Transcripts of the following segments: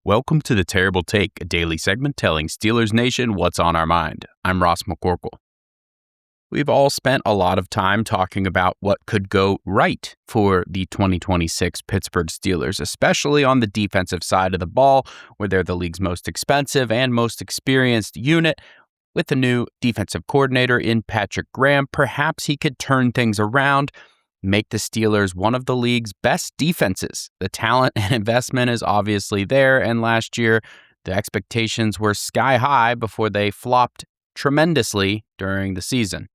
Welcome to The Terrible Take, a daily segment telling Steelers Nation what's on our mind. I'm Ross McCorkle. We've all spent a lot of time talking about what could go right for the 2026 Pittsburgh Steelers, especially on the defensive side of the ball, where they're the league's most expensive and most experienced unit. With the new defensive coordinator in Patrick Graham, perhaps he could turn things around, make the Steelers one of the league's best defenses. The talent and investment is obviously there, and last year, the expectations were sky high before they flopped tremendously during the season.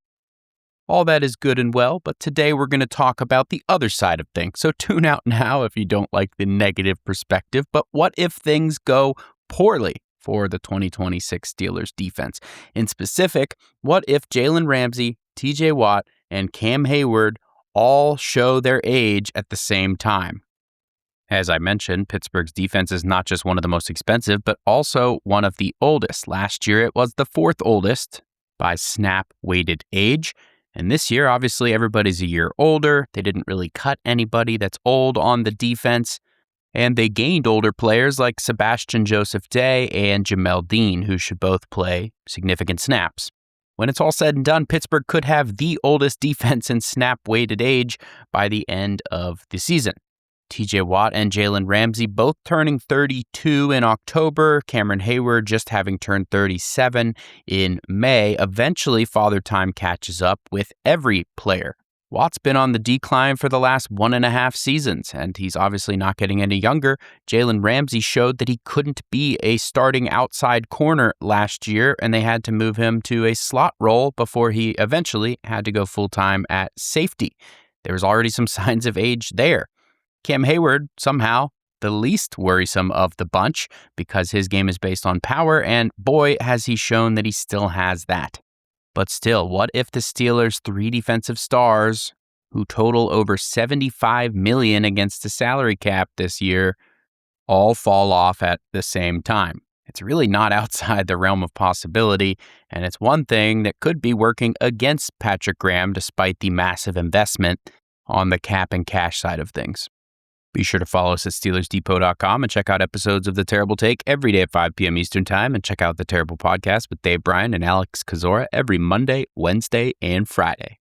All that is good and well, but today we're going to talk about the other side of things, so tune out now if you don't like the negative perspective. But what if things go poorly for the 2026 Steelers defense? In specific, what if Jalen Ramsey, TJ Watt, and Cam Hayward all show their age at the same time? As I mentioned, Pittsburgh's defense is not just one of the most expensive, but also one of the oldest. Last year, it was the fourth oldest by snap-weighted age. And this year, obviously, everybody's a year older. They didn't really cut anybody that's old on the defense. And they gained older players like Sebastian Joseph Day and Jamel Dean, who should both play significant snaps. When it's all said and done, Pittsburgh could have the oldest defense in snap-weighted age by the end of the season. TJ Watt and Jalen Ramsey both turning 32 in October, Cameron Hayward just having turned 37 in May. Eventually, Father Time catches up with every player. Watt's been on the decline for the last 1.5 seasons, and he's obviously not getting any younger. Jalen Ramsey showed that he couldn't be a starting outside corner last year, and they had to move him to a slot role before he eventually had to go full-time at safety. There was already some signs of age there. Cam Hayward, somehow the least worrisome of the bunch because his game is based on power, and boy, has he shown that he still has that. But still, what if the Steelers' three defensive stars, who total over $75 million against the salary cap this year, all fall off at the same time? It's really not outside the realm of possibility, and it's one thing that could be working against Patrick Graham despite the massive investment on the cap and cash side of things. Be sure to follow us at SteelersDepot.com and check out episodes of The Terrible Take every day at 5 p.m. Eastern Time, and check out The Terrible Podcast with Dave Bryan and Alex Kozora every Monday, Wednesday, and Friday.